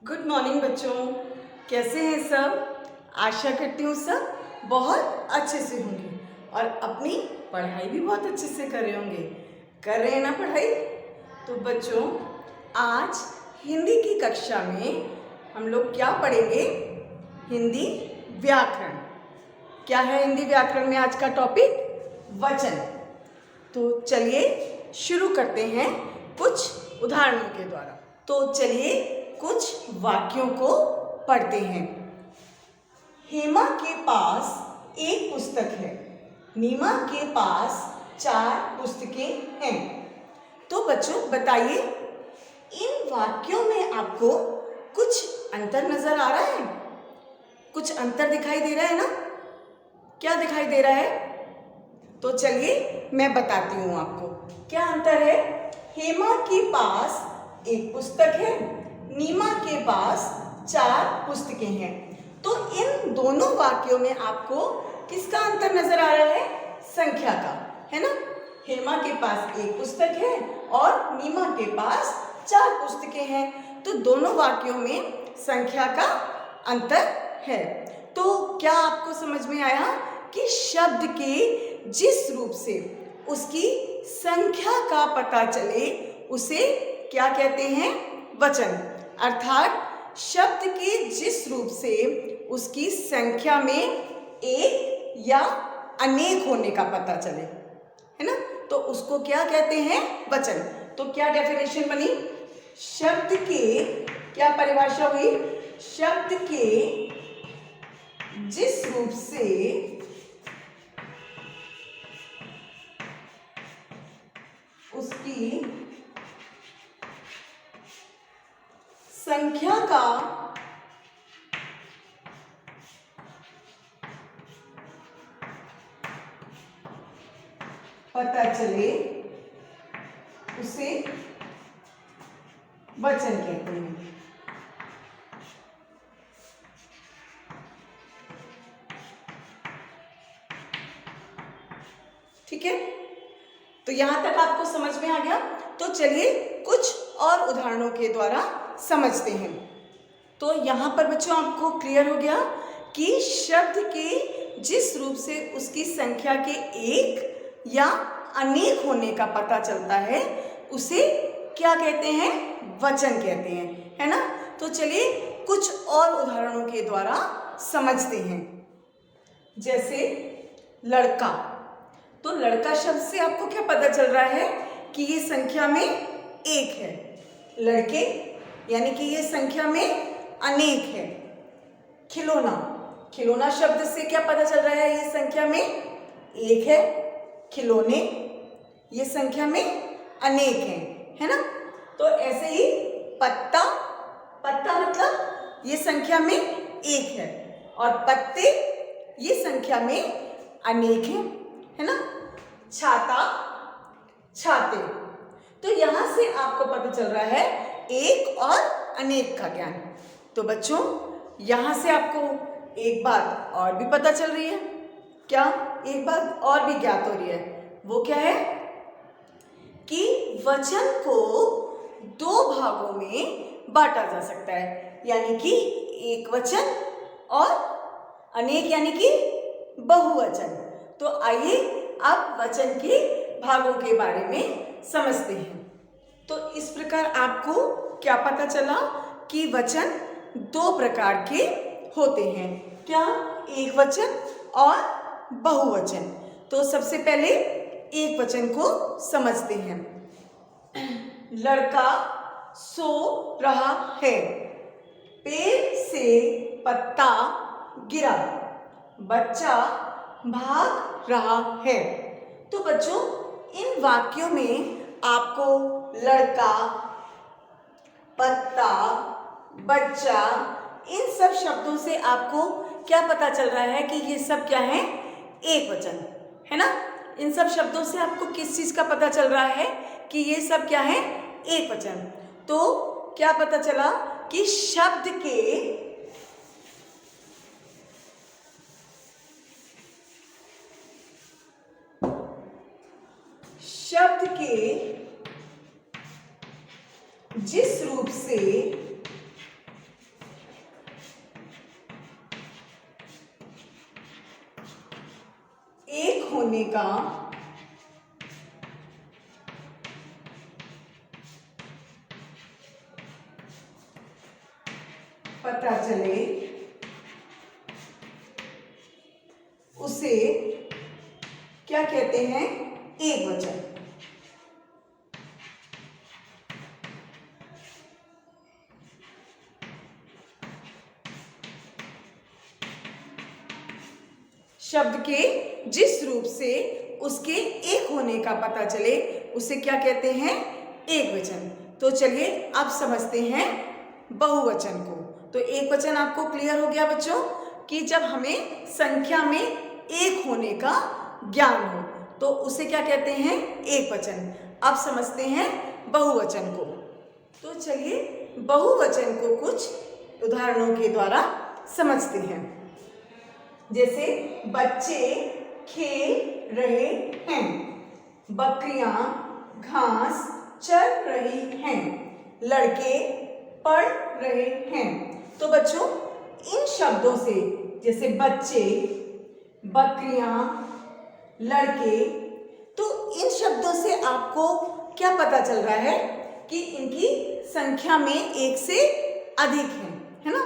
Good morning बच्चों, कैसे हैं सब। आशा करती हूँ सब बहुत अच्छे से होंगे और अपनी पढ़ाई भी बहुत अच्छे से कर रहे होंगे। कर रहे हैं ना पढ़ाई। तो बच्चों, आज हिंदी की कक्षा में हम लोग क्या पढ़ेंगे? हिंदी व्याकरण। क्या है हिंदी व्याकरण में आज का टॉपिक? वचन। तो चलिए शुरू करते हैं कुछ उदाहरणों के द्वारा। तो चलिए कुछ वाक्यों को पढ़ते हैं। हेमा के पास एक पुस्तक है, नीमा के पास 4 पुस्तकें हैं। तो बच्चों बताइए, इन वाक्यों में आपको कुछ अंतर नजर आ रहा है? कुछ अंतर दिखाई दे रहा है ना? क्या दिखाई दे रहा है? तो चलिए मैं बताती हूँ आपको क्या अंतर है। हेमा के पास एक पुस्तक है, नीमा के पास 4 पुस्तकें हैं। तो इन दोनों वाक्यों में आपको किसका अंतर नजर आ रहा है? संख्या का, है ना। हेमा के पास एक पुस्तक है और नीमा के पास 4 पुस्तकें हैं। तो दोनों वाक्यों में संख्या का अंतर है। तो क्या आपको समझ में आया कि शब्द के जिस रूप से उसकी संख्या का पता चले उसे क्या कहते हैं? वचन। अर्थात शब्द के जिस रूप से उसकी संख्या में एक या अनेक होने का पता चले, है ना, तो उसको क्या कहते हैं? वचन। तो क्या डेफिनेशन बनी? शब्द के, क्या परिभाषा हुई? शब्द के जिस रूप से उसकी संख्या का पता चले उसे वचन कहते हैं। ठीक है, तो यहां तक आपको समझ में आ गया। तो चलिए कुछ और उदाहरणों के द्वारा समझते हैं। तो यहां पर बच्चों आपको क्लियर हो गया कि शब्द के जिस रूप से उसकी संख्या के एक या अनेक होने का पता चलता है उसे क्या कहते हैं? वचन कहते हैं, है ना। तो चलिए कुछ और उदाहरणों के द्वारा समझते हैं। जैसे लड़का। तो लड़का शब्द से आपको क्या पता चल रहा है कि ये संख्या में एक है। लड़के यानी कि ये संख्या में अनेक है। खिलौना। खिलौना शब्द से क्या पता चल रहा है? ये संख्या में एक है। खिलौने ये संख्या में अनेक है ना। तो ऐसे ही पत्ता। पत्ता मतलब ये संख्या में एक है और पत्ते ये संख्या में अनेक है ना। छाता, छाते। तो यहां से आपको पता चल रहा है एक और अनेक का ज्ञान। तो बच्चों यहां से आपको एक बात और भी पता चल रही है। क्या? एक बात और भी ज्ञात हो रही है। वो क्या है कि वचन को 2 भागों में बांटा जा सकता है, यानी कि एक वचन और अनेक यानी कि बहुवचन। तो आइए अब वचन के भागों के बारे में समझते हैं। तो इस प्रकार आपको क्या पता चला कि वचन 2 प्रकार के होते हैं। क्या? एक वचन और बहुवचन। तो सबसे पहले एक वचन को समझते हैं। लड़का सो रहा है, पेड़ से पत्ता गिरा, बच्चा भाग रहा है। तो बच्चों इन वाक्यों में आपको लड़का, पत्ता, बच्चा, इन सब शब्दों से आपको क्या पता चल रहा है कि ये सब क्या है? एक वचन, है ना। इन सब शब्दों से आपको किस चीज का पता चल रहा है कि ये सब क्या है? एक वचन। तो क्या पता चला कि शब्द के जिस रूप से होने का पता चले उसे क्या कहते हैं? एकवचन। शब्द के जिस रूप से उसके एक होने का पता चले उसे क्या कहते हैं? एकवचन। तो चलिए अब समझते हैं बहुवचन को। तो एकवचन आपको क्लियर हो गया बच्चों कि जब हमें संख्या में एक होने का ज्ञान हो तो उसे क्या कहते हैं? एकवचन। अब समझते हैं बहुवचन को। तो चलिए बहुवचन को कुछ उदाहरणों के द्वारा समझते हैं। जैसे बच्चे खेल रहे हैं, बकरियां घास चर रही हैं, लड़के पढ़ रहे हैं। तो बच्चों इन शब्दों से, जैसे बच्चे, बकरियां, लड़के, तो इन शब्दों से आपको क्या पता चल रहा है कि इनकी संख्या में एक से अधिक है ना?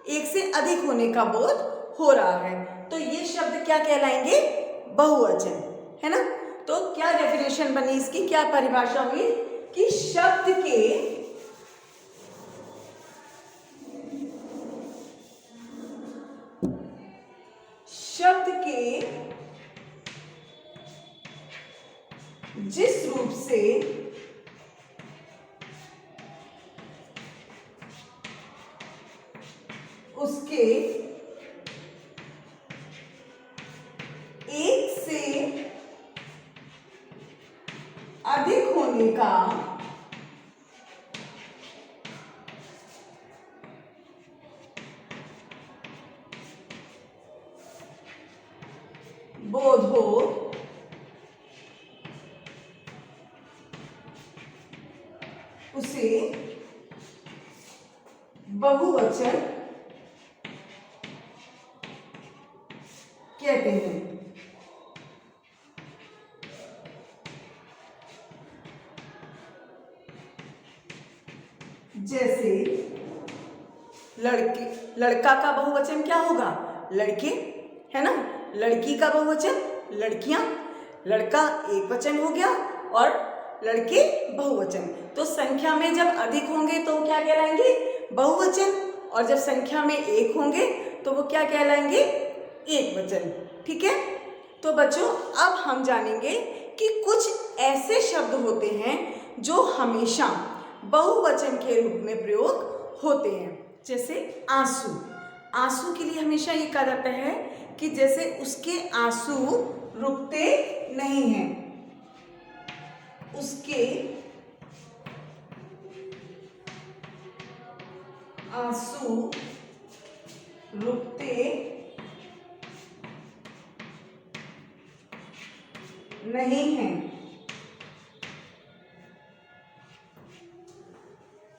एक से अधिक होने का बोध हो रहा है। तो ये शब्द क्या कहलाएंगे? बहुवचन, है ना? तो क्या डेफिनेशन बनी इसकी, क्या परिभाषा हुई कि शब्द के जिस रूप से उसके एक से अधिक होने का बोध हो उसे बहुवचन कहते हैं। जैसे लड़का का बहुवचन क्या होगा? लड़के, है ना? लड़की का बहुवचन लड़कियां, लड़का एक वचन हो गया और लड़के बहुवचन। तो संख्या में जब अधिक होंगे तो क्या कहलाएंगे? बहुवचन। और जब संख्या में एक होंगे तो वो क्या कहलाएंगे? एक वचन। ठीक है? तो बच्चों अब हम जानेंगे कि कुछ ऐसे शब्द होते हैं जो हमेशा बहुवचन के रूप में प्रयोग होते हैं। जैसे आंसू। आंसू के लिए हमेशा ये कहा जाता है कि जैसे उसके आंसू रुकते नहीं हैं, उसके आंसू रुकते नहीं हैं।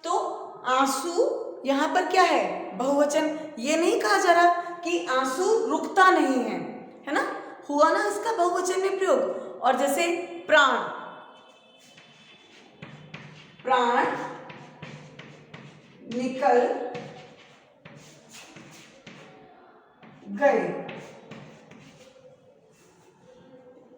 तो आंसू यहां पर क्या है? बहुवचन। ये नहीं कहा जा रहा कि आंसू रुकता नहीं है ना? हुआ ना इसका बहुवचन में प्रयोग। और जैसे प्राण, प्राण निकल गए।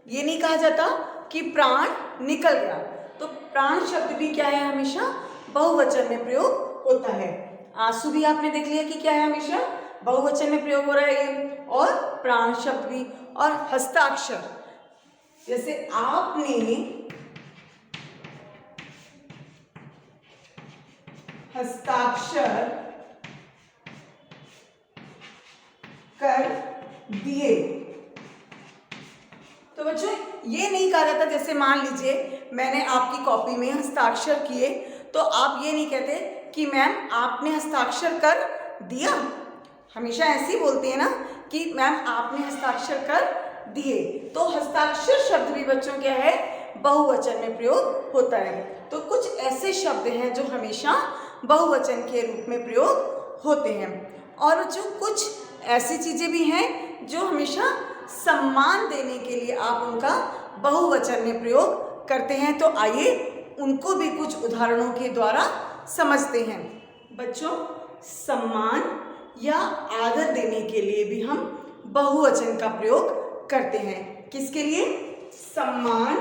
ये नहीं कहा जाता कि प्राण निकल गया। तो प्राण शब्द भी क्या है? हमेशा बहुवचन में प्रयोग होता है। आंसू भी आपने देख लिया कि क्या है? हमेशा बहुवचन में प्रयोग हो रहा है ये। और प्राण शब्द भी। और हस्ताक्षर, जैसे आपने हस्ताक्षर कर दिए। तो बच्चों ये नहीं कहा जाता, जैसे मान लीजिए मैंने आपकी कॉपी में हस्ताक्षर किए तो आप ये नहीं कहते कि मैम आपने हस्ताक्षर कर दिया। हमेशा ऐसे ही बोलते हैं ना कि मैम आपने हस्ताक्षर कर दिए। तो हस्ताक्षर शब्द भी बच्चों क्या है? बहुवचन में प्रयोग होता है। तो कुछ ऐसे शब्द हैं जो हमेशा बहुवचन के रूप में प्रयोग होते हैं। और बच्चों कुछ ऐसी चीज़ें भी हैं जो हमेशा सम्मान देने के लिए आप उनका बहुवचन में प्रयोग करते हैं। तो आइए उनको भी कुछ उदाहरणों के द्वारा समझते हैं। बच्चों, सम्मान या आदर देने के लिए भी हम बहुवचन का प्रयोग करते हैं। किसके लिए? सम्मान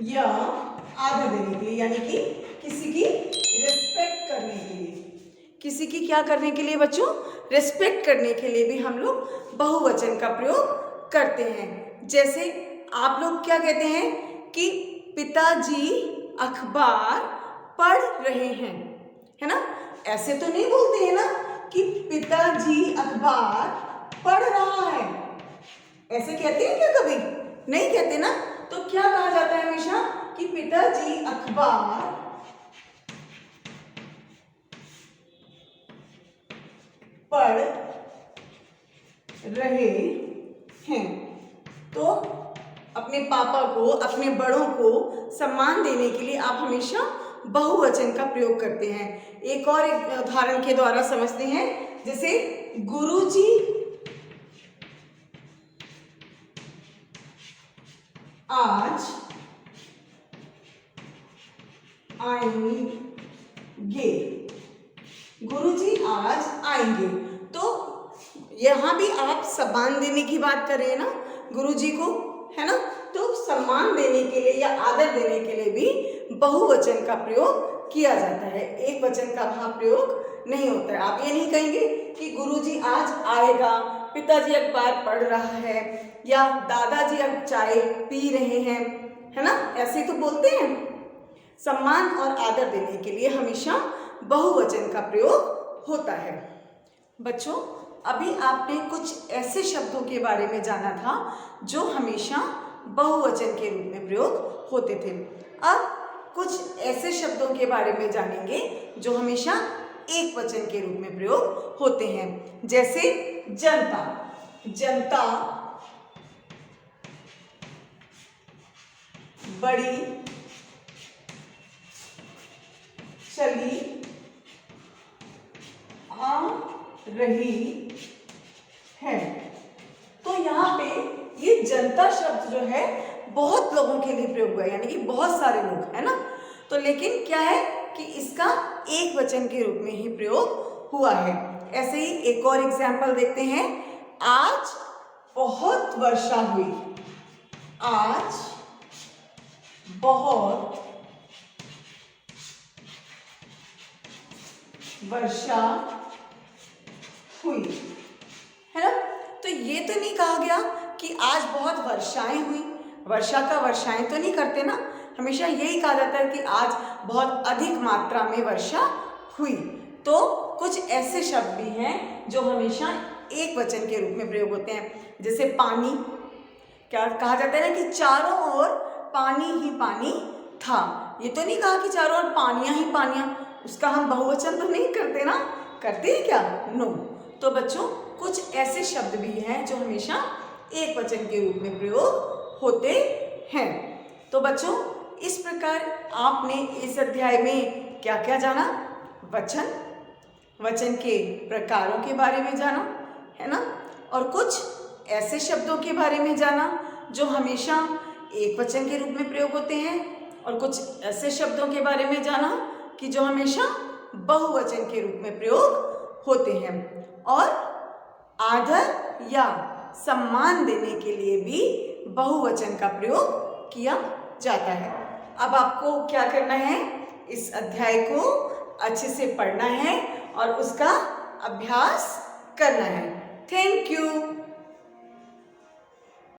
या आदर देने के लिए, यानी कि किसी की रिस्पेक्ट करने के लिए। किसी की क्या करने के लिए बच्चों? रिस्पेक्ट करने के लिए भी हम लोग बहुवचन का प्रयोग करते हैं। जैसे आप लोग क्या कहते हैं कि पिताजी अखबार पढ़ रहे हैं, है ना? ऐसे तो नहीं बोलते हैं ना कि पिताजी अखबार पढ़ रहा है। ऐसे कहते हैं क्या कभी? नहीं कहते ना। तो क्या कहा जाता है हमेशा कि पिताजी अखबार पढ़ रहे हैं। तो अपने पापा को, अपने बड़ों को सम्मान देने के लिए आप हमेशा बहुवचन का प्रयोग करते हैं। एक और उदाहरण के द्वारा समझते हैं। जैसे गुरुजी आज आएंगे। गुरुजी आज आएंगे। तो यहाँ भी आप सम्मान देने की बात कर रहे हैं ना गुरुजी को, है ना? तो सम्मान देने के लिए या आदर देने के लिए भी बहुवचन का प्रयोग किया जाता है। एक वचन का वहाँ प्रयोग नहीं होता है। आप ये नहीं कहेंगे कि गुरुजी आज आएगा, पिताजी अखबार पढ़ रहा है, या दादाजी अब चाय पी रहे हैं, है ना? ऐसे तो बोलते हैं। सम्मान और आदर देने के लिए हमेशा बहुवचन का प्रयोग होता है। बच्चों, अभी आपने कुछ ऐसे शब्दों के बारे में जाना था जो हमेशा बहुवचन के रूप में प्रयोग होते थे। अब कुछ ऐसे शब्दों के बारे में जानेंगे जो हमेशा एक वचन के रूप में प्रयोग होते हैं। जैसे जनता। जनता बड़ी चली आ रही है। तो यहाँ पे ये जनता शब्द जो है बहुत लोगों के लिए प्रयोग हुआ है, यानी कि बहुत सारे लोग, है ना? तो लेकिन क्या है कि इसका एक वचन के रूप में ही प्रयोग हुआ है। ऐसे ही एक और एग्जाम्पल देखते हैं। आज बहुत वर्षा हुई। आज बहुत वर्षा हुई, है ना? तो ये तो नहीं कहा गया कि आज बहुत वर्षाएं हुई। वर्षा का वर्षाएं तो नहीं करते ना, हमेशा यही कहा जाता है कि आज बहुत अधिक मात्रा में वर्षा हुई। तो कुछ ऐसे शब्द भी हैं जो हमेशा एक वचन के रूप में प्रयोग होते हैं। जैसे पानी, क्या कहा जाता है ना कि चारों ओर पानी ही पानी था। ये तो नहीं कहा कि चारों ओर पानियां ही पानियां, उसका हम बहुवचन तो नहीं करते ना। करते हैं क्या? नो। तो बच्चों, कुछ ऐसे शब्द भी हैं जो हमेशा एक वचन के रूप में प्रयोग होते हैं। तो बच्चों, इस प्रकार आपने इस अध्याय में क्या क्या जाना? वचन, वचन के प्रकारों के बारे में जाना, है ना? और कुछ ऐसे शब्दों के बारे में जाना जो हमेशा एक वचन के रूप में प्रयोग होते हैं, और कुछ ऐसे शब्दों के बारे में जाना कि जो हमेशा बहुवचन के रूप में प्रयोग होते हैं। और आदर या सम्मान देने के लिए भी बहुवचन का प्रयोग किया जाता है। अब आपको क्या करना है? इस अध्याय को अच्छे से पढ़ना है और उसका अभ्यास करना है। Thank you.